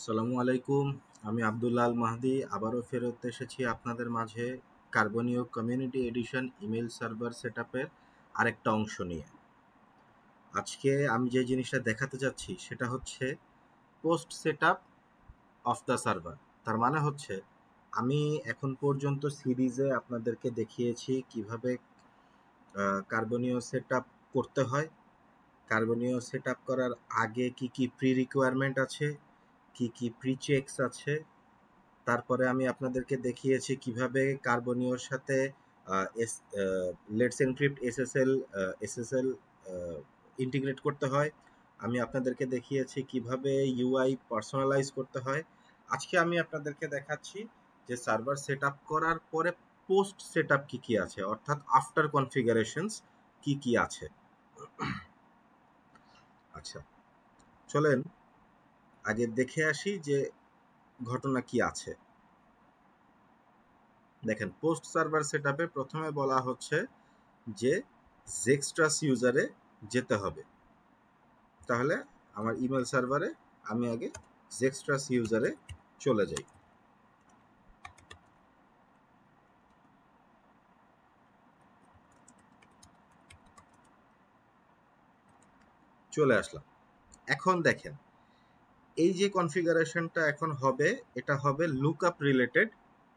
আসসালামু আলাইকুম। আমি আব্দুল্লাহ আল মাহদি আবারও ফেরত এসেছি আপনাদের মাঝে কার্বনীয় কমিউনিটি এডিশন ইমেল সার্ভার সেটআপের আরেকটা অংশ নিয়ে। আজকে আমি যে জিনিসটা দেখাতে যাচ্ছি সেটা হচ্ছে post setup of the server. তার মানে হচ্ছে আমি এখন পর্যন্ত সিরিজে আপনাদেরকে দেখিয়েছি কিভাবে কার্বনীয় সেটআপ করতে হয়, কার্বনীয় সেটআপ করার আগে কি কি প্রি রিকোয়ারমেন্ট আছে, কি কি প্রি চেকস আছে। তারপরে আমি আপনাদেরকে দেখিয়েছি কিভাবে কার্বনীয়র সাথে লেটস এনক্রিপ্ট এসএসএল ইন্টিগ্রেট করতে হয়। আমি আপনাদেরকে দেখিয়েছি কিভাবে ইউআই পার্সোনালাইজ করতে হয়। আজকে আমি আপনাদেরকে দেখাচ্ছি যে সার্ভার সেট আপ করার পরে পোস্ট সেট আপ কী কী আছে, অর্থাৎ আফটার কনফিগারেশনস কী কী আছে। আচ্ছা, চলেন আগে দেখে আসি যে ঘটনা কি আছে। দেখেন, পোস্ট সার্ভার সেটআপে প্রথমে বলা হচ্ছে যে জেক্সট্রাস ইউজারে যেতে হবে। তাহলে আমার ইমেল সার্ভারে আমি আগে জেক্সট্রাস ইউজারে চলে যাই। চলে আসলাম। এখন দেখেন, এই যে কনফিগারেশনটা এখন হবে, এটা হবে lookup related,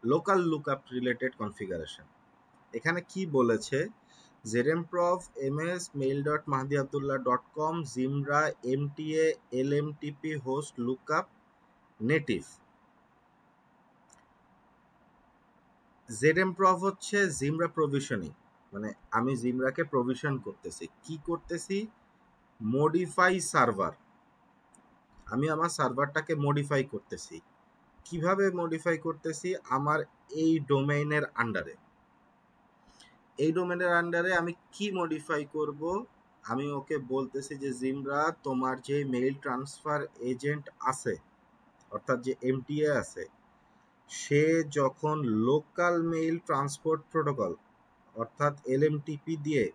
local lookup related configuration. এখানে কি বলেছে, zmprov MS mail dot Mahdi Abdullah dot com Zimbra MTA LMTP host lookup native. Zmprov হচ্ছে জিমরা প্রভিশনিং, মানে আমি জিমরাকে প্রভিশন করতেছি। কি করতেছি? Modify server. আমি আমার সার্ভারটাকে মডিফাই করতেছি। কিভাবে মডিফাই করতেছি? আমার এই ডোমেইনের আন্ডারে, এই ডোমেনের আন্ডারে আমি কি মডিফাই করব? আমি ওকে বলতেছি যে জিমরা, তোমার যে মেইল ট্রান্সফার এজেন্ট আছে, অর্থাৎ যে এমটিএ আছে, সে যখন লোকাল মেইল ট্রান্সপোর্ট প্রোটোকল অর্থাৎ এলএমটিপি দিয়ে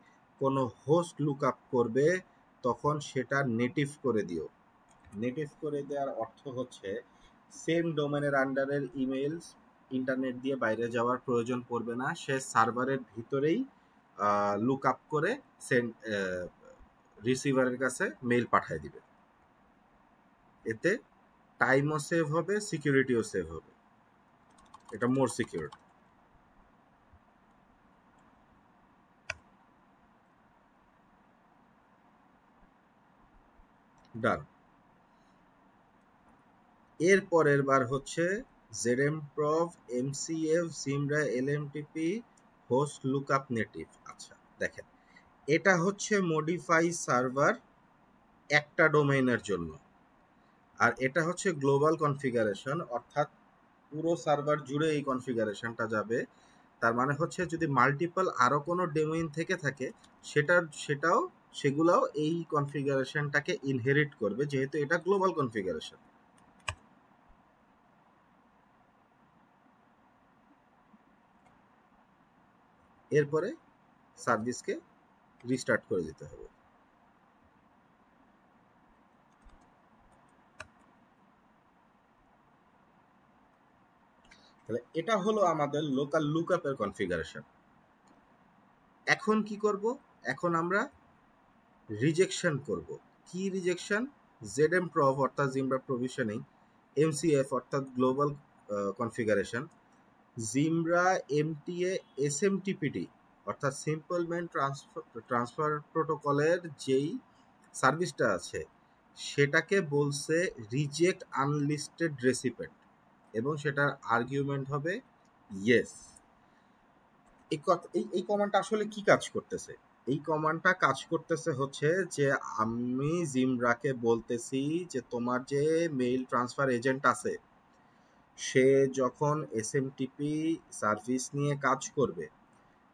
কোনো হোস্ট লুক আপ করবে, তখন সেটা নেটিভ করে দিও। নেটিভ করে দেওয়ার অর্থ হচ্ছে সেম ডোমেনের আন্ডারের ইমেইলস ইন্টারনেট দিয়ে বাইরে যাওয়ার প্রয়োজন পড়বে না, সে সার্ভারের ভিতরেই লুক আপ করে সেন্ড রিসিভারের কাছে মেইল পাঠিয়ে দিবে। এতে টাইমও সেভ হবে, সিকিউরিটিও সেভ হবে। এটা মোর সিকিউর। ডান। এর পরের বার হচ্ছে জেডএমপ্রভ এমসিএফ জিমরা এলএমটিপি হোস্ট লুকআপ নেটিভ। আচ্ছা, দেখেন, এটা হচ্ছে মডিফাই সার্ভার একটা ডোমেইনের জন্য, আর এটা হচ্ছে গ্লোবাল কনফিগারেশন, অর্থাৎ পুরো সার্ভার জুড়ে এই কনফিগারেশনটা যাবে। তার মানে হচ্ছে যদি মাল্টিপল আরও কোনো ডোমেইন থেকে থাকে, সেগুলাও এই কনফিগারেশনটাকে ইনহেরিট করবে, যেহেতু এটা গ্লোবাল কনফিগারেশন। এরপরে সার্ভিসকে রিস্টার্ট করে দিতে হবে। তাহলে এটা হলো আমাদের লোকাল লুকআপের কনফিগারেশন। এখন কি করব? এখন আমরা রিজেকশন করব। কি রিজেকশন? জেডএমপ্রভ অর্থাৎ জিমরা প্রভিশনিং, এমসিএফ অর্থাৎ গ্লোবাল কনফিগারেশন, জিমরা এমটিএ এসএমটিপিটি অর্থাৎ সিম্পল মেইল ট্রান্সফার প্রোটোকলের যেই সার্ভিসটা আছে, সেটাকে বলছে রিজেক্ট আনলিস্টেড রেসিপেন্ট, এবং সেটার আর্গুমেন্ট হবে ইয়েস। এই কমান্ডটা আসলে কি কাজ করতেছে? এই কমান্ডটা কাজ করতেছে হচ্ছে যে আমি জিমরাকে বলতেছি যে তোমার যে মেইল ট্রান্সফার এজেন্ট আছে, সে যখন এসএমটিপি সার্ভিস নিয়ে কাজ করবে,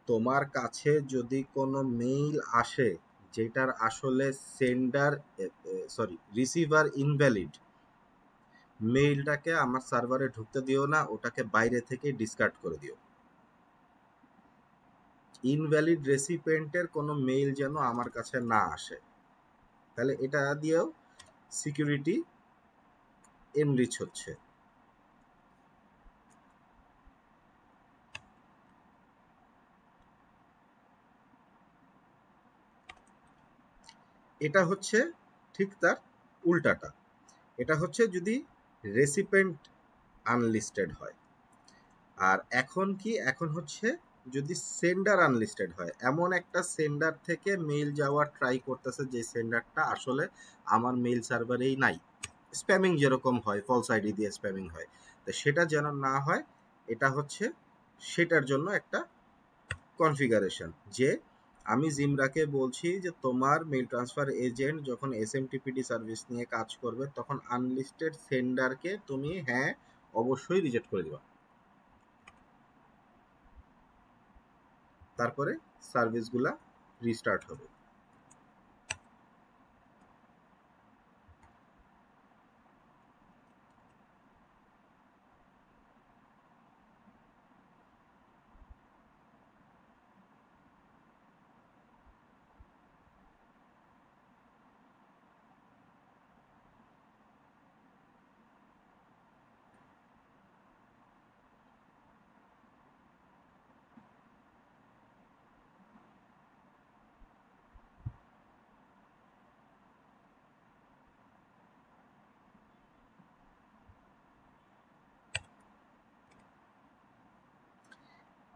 তোমার কাছে যদি কোনো মেইল আসে যেটার আসলে রিসিভার ইনভ্যালিড, মেইলটাকে আমার সার্ভারে ঢুকতে দিও না, ওটাকে বাইরে থেকে ডিসকার্ড করে দিও। ইনভ্যালিড রেসিপিয়েন্টের কোনো মেইল যেন আমার কাছে না আসে। তাহলে এটা দিয়েও সিকিউরিটি এনরিচ হচ্ছে। এটা হচ্ছে ঠিক তার উল্টাটা। এটা হচ্ছে যদি রেসিপেন্ট আনলিস্টেড হয়। আর এখন কি, এখন হচ্ছে যদি সেন্ডার আনলিস্টেড হয়, এমন একটা সেন্ডার থেকে মেইল যাওয়ার ট্রাই করতেছে যে সেন্ডারটা আসলে আমার মেইল সার্ভারেই নাই। স্প্যামিং যেরকম হয়, ফলস আইডি দিয়ে স্প্যামিং হয়, তো সেটা যেন না হয়, এটা হচ্ছে সেটার জন্য একটা কনফিগারেশন। যে আমি জিমরাকে বলছি যে তোমার মেইল ট্রান্সফার এজেন্ট যখন এসএমটিপিডি সার্ভিস নিয়ে কাজ করবে তখন আনলিস্টেড সেন্ডারকে তুমি হ্যাঁ অবশ্যই রিজেক্ট করে দিবা, তারপরে সার্ভিসগুলা রিস্টার্ট হবে।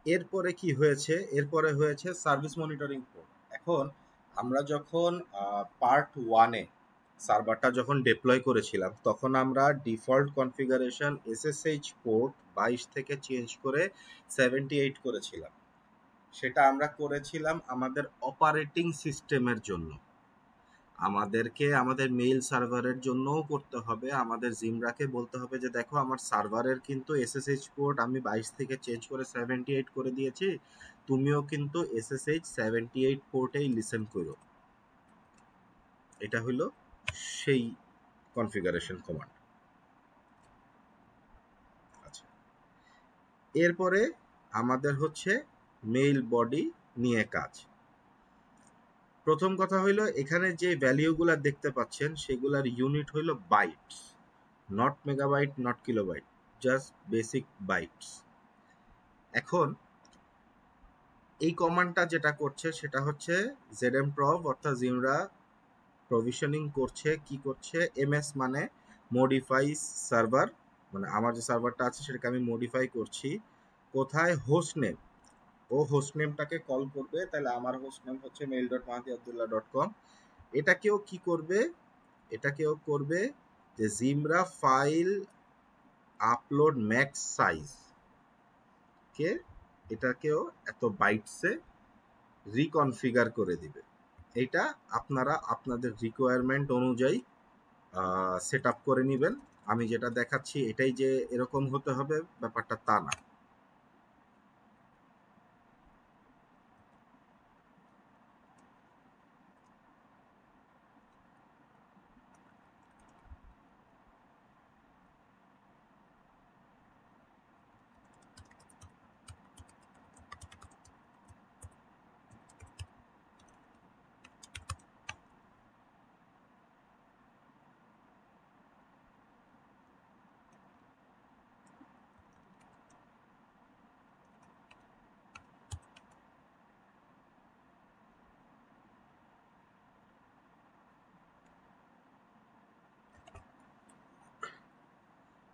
এরপরে কি হয়েছে, এরপরে হয়েছে সার্ভিস মনিটরিং পোর্ট। এখন আমরা যখন পার্ট ওয়ানে সার্ভারটা যখন ডিপ্লয় করেছিলাম তখন আমরা ডিফল্ট কনফিগারেশন এসএসএইচ পোর্ট 22 থেকে চেঞ্জ করে 78 করেছিলাম। সেটা আমরা করেছিলাম আমাদের অপারেটিং সিস্টেমের জন্য। আমাদেরকে আমাদের মেইল সার্ভারের জন্যও করতে হবে, আমাদের জিমরাকে বলতে হবে যে দেখো আমার সার্ভারের কিন্তু এসএসএইচ পোর্ট আমি 22 থেকে চেঞ্জ করে 78 করে দিয়েছি, তুমিও কিন্তু এসএসএইচ 78 পোর্টেই লিসেন করো। এটা হলো সেই কনফিগারেশন কমান্ড। আচ্ছা, এরপরে আমাদের হচ্ছে মেইল বডি নিয়ে কাজ। প্রথম কথা হইলো এখানে যে ভ্যালিউগুলা দেখতে পাচ্ছেন সেগুলার ইউনিট হইলো bytes, not megabyte, not kilobyte, just basic bytes. এখন এই কমান্ডটা যেটা করছে সেটা হচ্ছে জেডএম প্রভ অর্থাৎ জিমরা প্রভিশনিং করছে, কি করছে, এমএস মানে মডিফাই সার্ভার, মানে আমার যে সার্ভারটা আছে সেটাকে আমি মডিফাই করছি। কোথায়? Host name. ও হোস্ট নেমটাকে কল করবে, তাহলে আমার হোস্ট নেম হচ্ছে mail.mahdiabdullah.com। এটাকেও কি করবে, এটাকেও করবে যে জিমরা ফাইল আপলোড ম্যাক্স সাইজ কে, এটাকেও এত বাইটসে রিকনফিগার করে দিবে। এটা আপনারা আপনাদের রিকোয়ারমেন্ট অনুযায়ী সেট আপ করে নেবেন। আমি যেটা দেখাচ্ছি এটাই যে এরকম হতে হবে ব্যাপারটা তা না।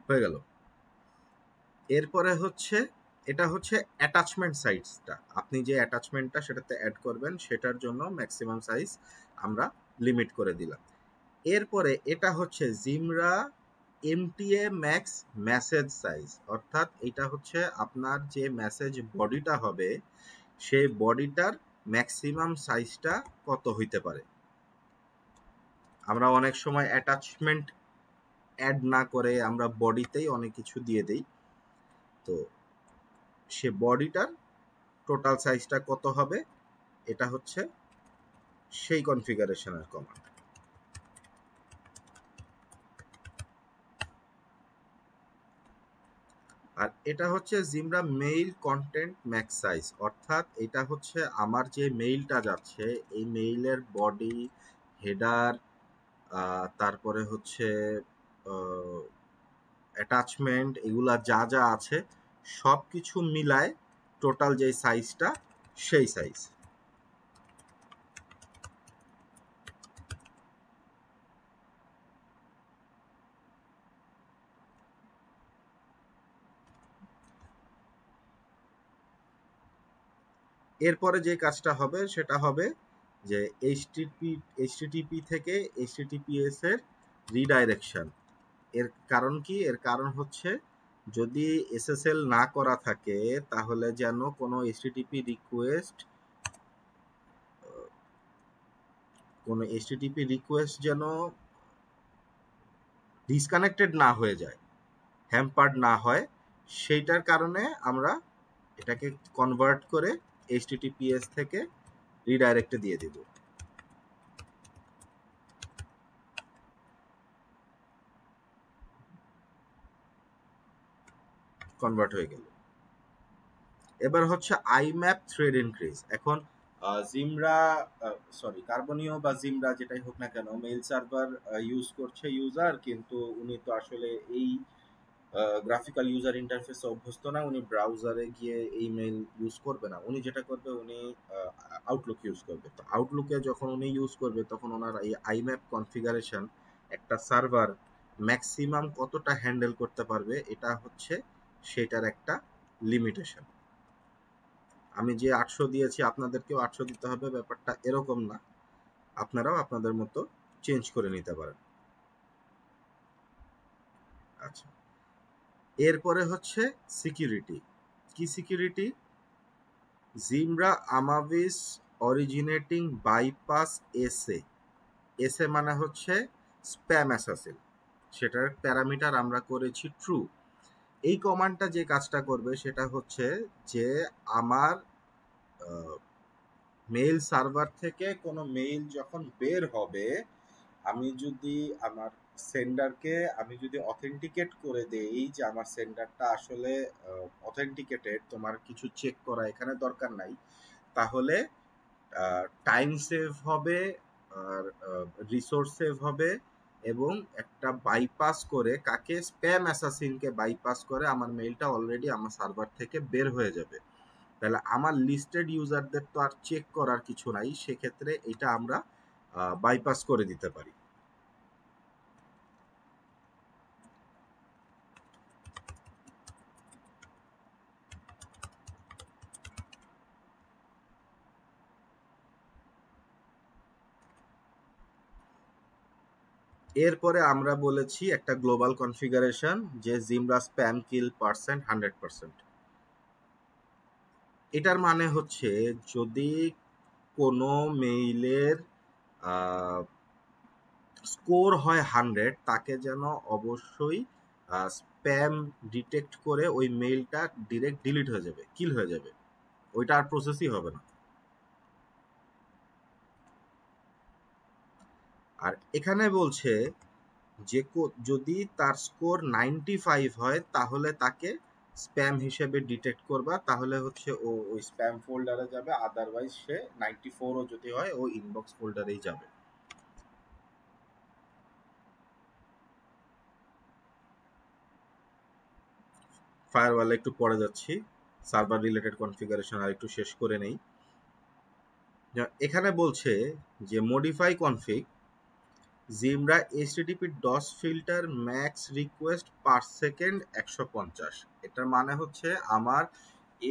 হয়ে গেল। এরপরে হচ্ছে এটা হচ্ছে অ্যাটাচমেন্ট সাইজটা, আপনি যে অ্যাটাচমেন্টটা সেটাতে অ্যাড করবেন সেটার জন্য ম্যাক্সিমাম সাইজ আমরা লিমিট করে দিলাম। এরপরে এটা হচ্ছে জিমরা এমটিএ ম্যাক্স মেসেজ সাইজ, অর্থাৎ এটা হচ্ছে আপনার যে মেসেজ বডিটা হবে সেই বডিটার ম্যাক্সিমাম সাইজটা কত হইতে পারে। আমরা অনেক সময় অ্যাটাচমেন্ট অ্যাড না করে আমরা বডিতেই অনেক কিছু দিয়ে দেই, তো সে বডিটার টোটাল সাইজটা কত হবে, এটা হচ্ছে সেই কনফিগারেশনের কমান্ড। আর এটা হচ্ছে জিমরা মেইল কন্টেন্ট ম্যাক্স সাইজ, অর্থাৎ এটা হচ্ছে আমার যে মেইলটা যাচ্ছে এই মেইলের বডি, হেডার, তারপরে হচ্ছে অ্যাটাচমেন্ট এগুলা যা যা আছে সব কিছু মিলায় টোটাল যে সাইজটা সেই সাইজ। এরপরে যে কাজটা হবে সেটা হবে যে এইচটিটিপি থেকে এইচটিটিপিএস এর রিডাইরেকশন। এর কারণ কি? এর কারণ হচ্ছে যদি এসএসএল না করা থাকে তাহলে যেন কোনো এইচটিটিপি রিকোয়েস্ট যেন ডিসকানেক্টেড না হয়ে যায়, হ্যাম্পার্ড না হয়। সেইটার কারণে আমরা এটাকে কনভার্ট করে এইচটিটিপিএস থেকে রিডাইরেক্টে দিয়ে দিব। কনভার্ট হয়ে গেল। এবার হচ্ছে আইম্যাপ থ্রেড ইনক্রিজ। এখন জিমরা কার্বনিও বা জিমরা যেটাই হোক না কেন, মেইল সার্ভার ইউজ করছে ইউজার, কিন্তু উনি তো আসলে এই গ্রাফিক্যাল ইউজার ইন্টারফেসে অভ্যস্ত না। উনি ব্রাউজারে গিয়ে এই মেইল ইউজ করবে না। উনি যেটা করবে, উনি আউটলুক ইউজ করবে। তো আউটলুকে যখন উনি ইউজ করবে তখন ওনার এই আইম্যাপ কনফিগারেশন একটা সার্ভার ম্যাক্সিমাম কতটা হ্যান্ডেল করতে পারবে, এটা হচ্ছে সেটার একটা লিমিটেশন। আমি যে 800 দিয়েছি আপনাদেরকেও 800 দিতে হবে, ব্যাপারটা এরকম না। আপনারাও আপনাদের মতো চেঞ্জ করে নিতে পারেন। আচ্ছা, এরপরে হচ্ছে সিকিউরিটি। কি security? Zimbra amavis originating bypass SA. SA মানে হচ্ছে স্প্যাম অ্যাসাসিন। সেটার প্যারামিটার আমরা করেছি ট্রু। এই কমান্ডটা যে কাজটা করবে সেটা হচ্ছে যে আমার মেইল সার্ভার থেকে কোনো মেইল যখন বের হবে, আমি যদি আমার সেন্ডারকে আমি যদি অথেন্টিকেট করে দেই যে আমার সেন্ডারটা আসলে অথেন্টিকেটেড, তোমার কিছু চেক করা এখানে দরকার নাই, তাহলে টাইম সেভ হবে, আর রিসোর্স সেভ হবে, এবং একটা বাইপাস করে, কাকে? স্প্যাম অ্যাসাসিনকে বাইপাস করে আমার মেইলটা অলরেডি আমার সার্ভার থেকে বের হয়ে যাবে। তাহলে আমার লিস্টেড ইউজারদের তো আর চেক করার কিছু নাই, সেক্ষেত্রে এটা আমরা বাইপাস করে দিতে পারি। এরপরে আমরা বলেছি একটা গ্লোবাল কনফিগারেশন, যে জিমরা স্প্যাম কিল পার্সেন্ট 100%। এটার মানে হচ্ছে যদি কোনো মেইলের স্কোর হয় 100, তাকে যেন অবশ্যই স্প্যাম ডিটেক্ট করে ওই মেইলটা ডিরেক্ট ডিলিট হয়ে যাবে, কিল হয়ে যাবে, ওইটা আর প্রসেসই হবে না। আর এখানে বলছে যে যদি তার স্কোর 95 হয় তাহলে তাকে স্প্যাম হিসেবে ডিটেক্ট করবা, তাহলে হচ্ছে ও ওই স্প্যাম ফোল্ডারে যাবে, আদারওয়াইজ সে 94ও যদি হয় ও ইনবক্স ফোল্ডারেই যাবে। ফায়ারওয়ালে একটু পরে যাচ্ছি, সার্ভার রিলেটেড কনফিগারেশন আর একটু শেষ করে নেই। এখানে বলছে যে modify config Zimbra HTTP DoS filter max request per second 150। এটার মানে হচ্ছে আমার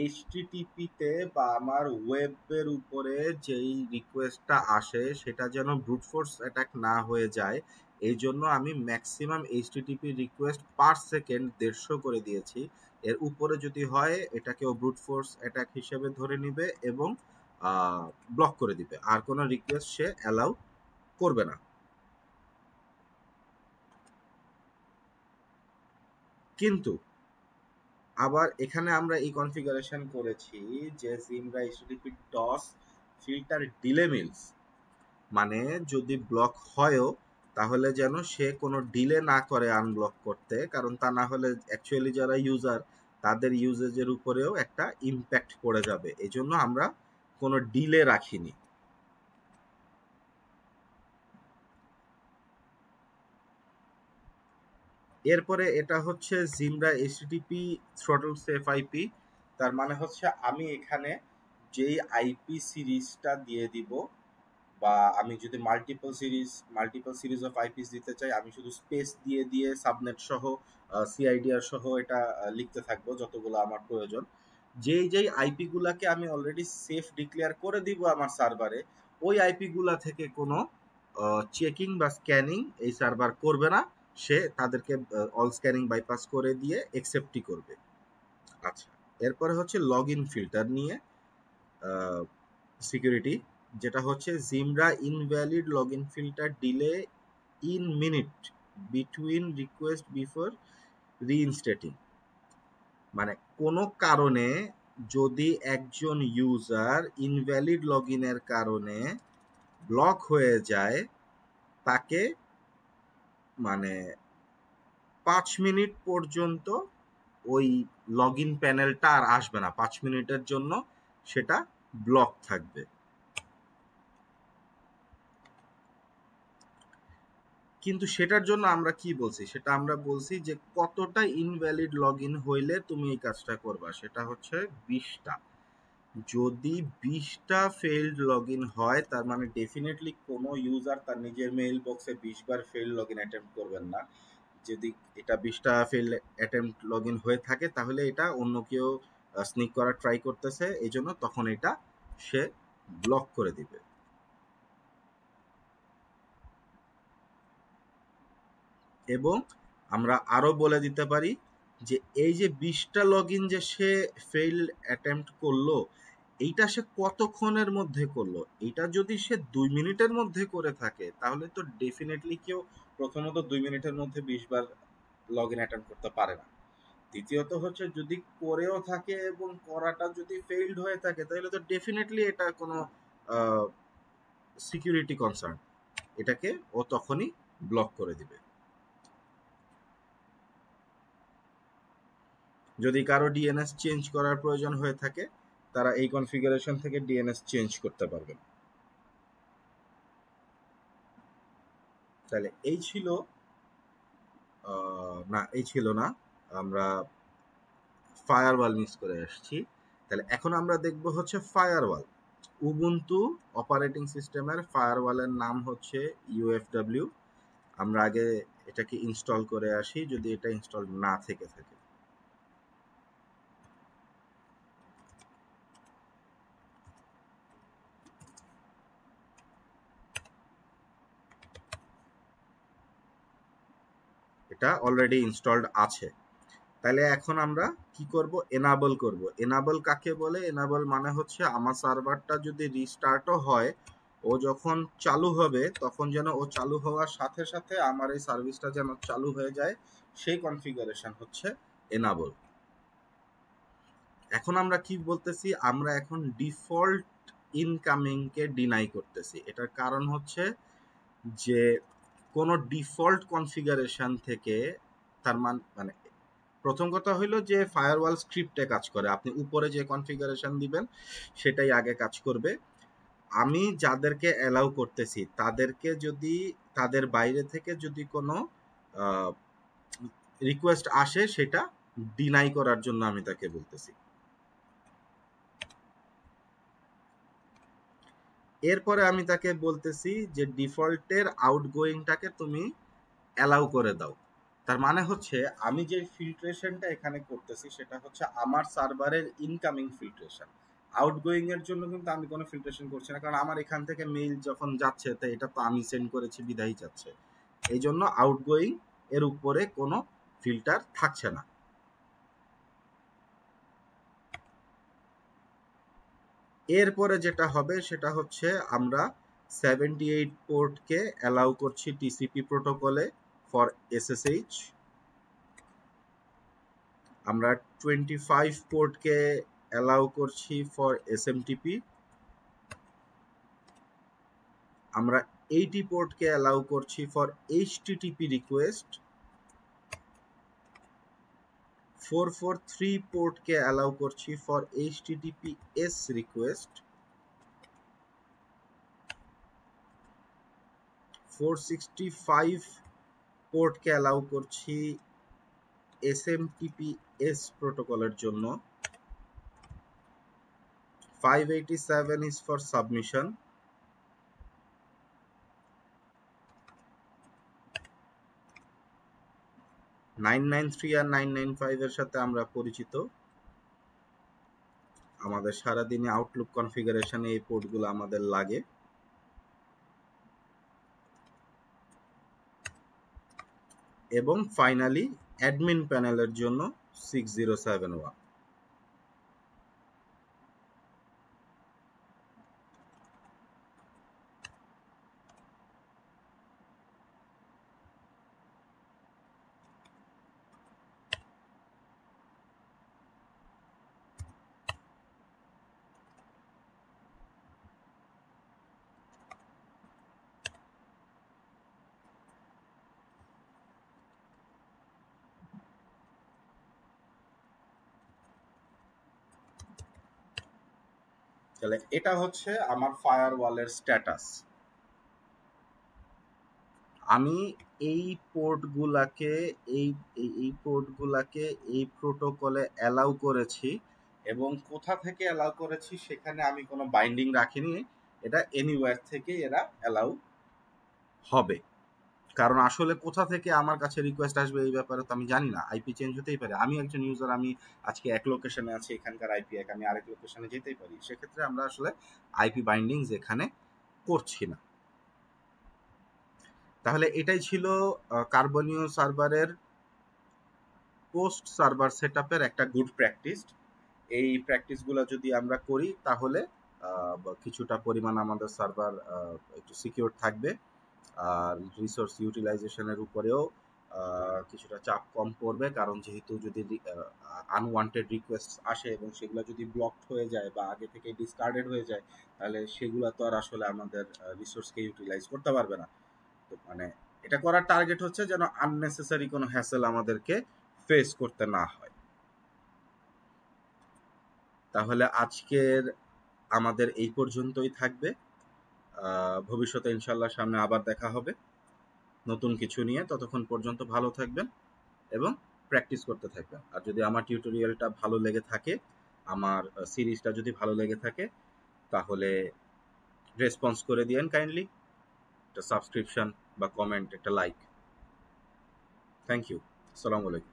এইচটিটিপিতে বা আমার ওয়েবের উপরে যেই রিকোয়েস্টটা আসে সেটা যেন ব্রুট ফোর্স অ্যাটাক না হয়ে যায়, এই জন্য আমি maximum HTTP request per second 150 করে দিয়েছি। এর উপরে যদি হয় এটাকেও ব্রুট ফোর্স অ্যাটাক হিসেবে ধরে নিবে এবং ব্লক করে দিবে, আর কোনো রিকোয়েস্ট সে অ্যালাউ করবে না। কিন্তু আবার এখানে আমরা এই কনফিগারেশন করেছি যে Zimbra HTTP DoS filter delay millis, মানে যদি ব্লক হয়ও তাহলে যেন সে কোনো ডিলে না করে আনব্লক করতে, কারণ তা না হলে অ্যাকচুয়ালি যারা ইউজার তাদের ইউজেজের উপরেও একটা ইম্প্যাক্ট পড়ে যাবে। এজন্য আমরা কোনো ডিলে রাখিনি। এরপরে এটা হচ্ছে জিমরা এইচটিটিপি থ্রটল সেফ আইপি। তার মানে হচ্ছে আমি এখানে যেই আইপি সিরিজটা দিয়ে দিব, বা আমি যদি মাল্টিপল সিরিজ অফ আইপিস দিতে চাই, আমি শুধু স্পেস দিয়ে দিয়ে সাবনেট সহ সিআইডিআর সহ এটা লিখতে থাকবো যতগুলো আমার প্রয়োজন। যেই যেই আইপি গুলাকে আমি অলরেডি সেফ ডিক্লেয়ার করে দিব আমার সার্ভারে, ওই আইপি গুলা থেকে কোনো চেকিং বা স্ক্যানিং এই সার্ভার করবে না। সে তাদেরকে অল স্ক্যানিং বাইপাস করে দিয়ে একসেপ্টই করবে। আচ্ছা, এরপরে হচ্ছে লগ ইন ফিল্টার নিয়ে সিকিউরিটি, যেটা হচ্ছে Zimbra invalid log in filter delay in minute between request before reinstating. মানে কোনো কারণে যদি একজন ইউজার ইনভ্যালিড লগ ইনের কারণে ব্লক হয়ে যায়, তাকে মানে 5 মিনিট পর্যন্ত ওই লগ ইন প্যানেলটা আর আসবে না, 5 মিনিটের জন্য সেটা ব্লক থাকবে। কিন্তু সেটার জন্য আমরা কি বলছি, সেটা আমরা বলছি যে কতটা ইনভ্যালিড লগ ইন হইলে তুমি এই কাজটা করবা, সেটা হচ্ছে 20টা। যদি 20টা ফেইল্ড লগ ইন হয়, তার মানে ডেফিনেটলি কোনো ইউজার তার নিজের মেইল বক্সে 20বার ফেইল্ড লগ ইন অ্যাটেম্প করবেন না। যদি এটা 20টা ফেইল্ড অ্যাটেম্প লগ ইন হয়ে থাকে, তাহলে এটা অন্য কেউ স্নিক করার ট্রাই করতেছে, এই জন্য তখন এটা সে ব্লক করে দিবে। এবং আমরা আরো বলে দিতে পারি যে এই যে 20টা লগ ইন যে সে ফেইল অ্যাটেম্প্ট করলো, এইটা সে কতক্ষণের মধ্যে করলো। এটা যদি সে 2 মিনিটের মধ্যে করে থাকে, তাহলে তো ডেফিনেটলি কেউ প্রথমত 2 মিনিটের মধ্যে 20বার লগ ইন অ্যাটেম্প্ট করতে পারে না। দ্বিতীয়ত হচ্ছে যদি করেও থাকে এবং করাটা যদি ফেইলড হয়ে থাকে, তাহলে তো ডেফিনেটলি এটা কোনো সিকিউরিটি কনসার্ন, এটাকে ও তখনই ব্লক করে দিবে। যদি কারো ডিএনএস চেঞ্জ করার প্রয়োজন হয়ে থাকে, তারা এই কনফিগারেশন থেকে ডিএনএস চেঞ্জ করতে পারবেন। তাহলে এই ছিল না, এই ছিল না, আমরা ফায়ারওয়াল মিস করে আসছি। তাহলে এখন আমরা দেখব হচ্ছে ফায়ারওয়াল। উবুন্টু অপারেটিং সিস্টেমের ফায়ারওয়ালের নাম হচ্ছে ইউএফডব্লিউ। আমরা আগে এটাকে ইনস্টল করে আসি, যদি এটা ইনস্টল না থেকে থাকে। এটা অলরেডি ইনস্টলড আছে। তাহলে এখন আমরা কি করব, এনাবল করব। এনাবল কাকে বলে? এনাবল মানে হচ্ছে আমার সার্ভারটা যদি রিস্টার্টও হয়, ও যখন চালু হবে তখন যেন ও চালু হওয়ার সাথে সাথে আমার এই সার্ভিসটা যেন চালু হয়ে যায়, সেই কনফিগারেশন হচ্ছে এনাবল। এখন আমরা কি বলতেছি, আমরা এখন ডিফল্ট ইনকামিং কে ডিনাই করতেছি। এটার কারণ হচ্ছে যে কোনো ডিফল্ট কনফিগারেশন থেকে, তার মানে প্রথম কথা হইলো যে ফায়ারওয়াল স্ক্রিপ্টে কাজ করে, আপনি উপরে যে কনফিগারেশন দিবেন সেটাই আগে কাজ করবে। আমি যাদেরকে অ্যালাউ করতেছি তাদেরকে যদি তাদের বাইরে থেকে যদি কোনো রিকোয়েস্ট আসে, সেটা ডিনাই করার জন্য আমি তাকে বলতেছি। এরপরে আমি তাকে বলতেছি যে ডিফল্টের আউটগোয়িংটাকে তুমি অ্যালাউ করে দাও। তার মানে হচ্ছে আমি যে ফিল্ট্রেশনটা এখানে করতেছি সেটা হচ্ছে আমার সার্ভারের ইনকামিং ফিল্ট্রেশন। আউটগোয়িং এর জন্য কিন্তু আমি কোনো ফিল্ট্রেশন করছি না, কারণ আমার এখান থেকে মেইল যখন যাচ্ছে তো এটা তো আমি সেন্ড করেছি বিদায়ী যাচ্ছে। এই জন্য আউটগোয়িং এর উপরে কোনো ফিল্টার থাকছে না। এরপরে যেটা হবে সেটা হচ্ছে আমরা 78 পোর্টকে অ্যালাউ করছি টিসিপি প্রোটোকলে ফর এসএসএইচ। আমরা 25 পোর্টকে অ্যালাউ করছি ফর এসএমটিপি। আমরা 80 পোর্টকে অ্যালাউ করছি ফর এইচটিটিপি রিকোয়েস্ট। 443 পোর্টকে অ্যালাউ করছি ফর এইচটিটিপিএস রিকোয়েস্ট। 465 পোর্টকে অ্যালাউ করছি SMTP/S প্রোটোকলের জন্য 587 is for submission, 993 আর 995 এর সাথে আমরা পরিচিত। আমাদের সারাদিনে আউটলুক কনফিগারেশনে এই পোর্টগুলো আমাদের লাগে। এবং ফাইনালি অ্যাডমিন প্যানেলের জন্য 6071। তাহলে এটা হচ্ছে আমার ফায়ারওয়ালের স্ট্যাটাস। আমি এই পোর্টগুলাকে এই পোর্টগুলাকে এই প্রোটোকলে অ্যালাউ করেছি, এবং কোথা থেকে অ্যালাউ করেছি সেখানে আমি কোনো বাইন্ডিং রাখিনি। এটা এনিওয়্যার থেকে এরা অ্যালাউ হবে, কারণ আসলে কোথা থেকে আমার কাছে রিকোয়েস্ট আসবে এই ব্যাপারে তো আমি জানি না। আইপি চেঞ্জ হতেই পারে। আমি একজন ইউজার, আমি আজকে এক লোকেশনে আছি, এখানকার আইপি এক, আমি আরেক লোকেশনে যেতেই পারি। সেক্ষেত্রে আমরা আসলে আইপি বাইন্ডিংস এখানে করছি না। তাহলে এটাই ছিল কার্বনীয় সার্ভারের পোস্ট সার্ভার সেটআপের একটা গুড প্র্যাকটিস। এই প্র্যাকটিসগুলো যদি আমরা করি তাহলে কিছুটা পরিমাণ আমাদের সার্ভার একটু সিকিউর থাকবে, আর রিসোর্স ইউটিলাইজেশনের উপরেও কিছুটা চাপ কম পড়বে। কারণ যেহেতু যদি আনওয়ান্টেড রিকোয়েস্ট আসে এবং সেগুলো যদি ব্লকড হয়ে যায় বা আগে থেকে ডিসকার্ডেড হয়ে যায়, তাহলে সেগুলো তো আর আসলে আমাদের রিসোর্সকে ইউটিলাইজ করতে পারবে না। তো মানে এটা করার টার্গেট হচ্ছে যেন আননেসেসারি কোনো হ্যাসেল আমাদেরকে ফেস করতে না হয়। তাহলে আজকের আমাদের এই পর্যন্তই থাকবে। ভবিষ্যতে ইনশাল্লাহ সামনে আবার দেখা হবে নতুন কিছু নিয়ে। ততক্ষণ পর্যন্ত ভালো থাকবেন এবং প্র্যাকটিস করতে থাকবেন। আর যদি আমার টিউটোরিয়ালটা ভালো লেগে থাকে, আমার সিরিজটা যদি ভালো লেগে থাকে, তাহলে রেসপন্স করে দিয়েন কাইন্ডলি, একটা সাবস্ক্রিপশন বা কমেন্ট, একটা লাইক। Thank you. আসসালামু আলাইকুম।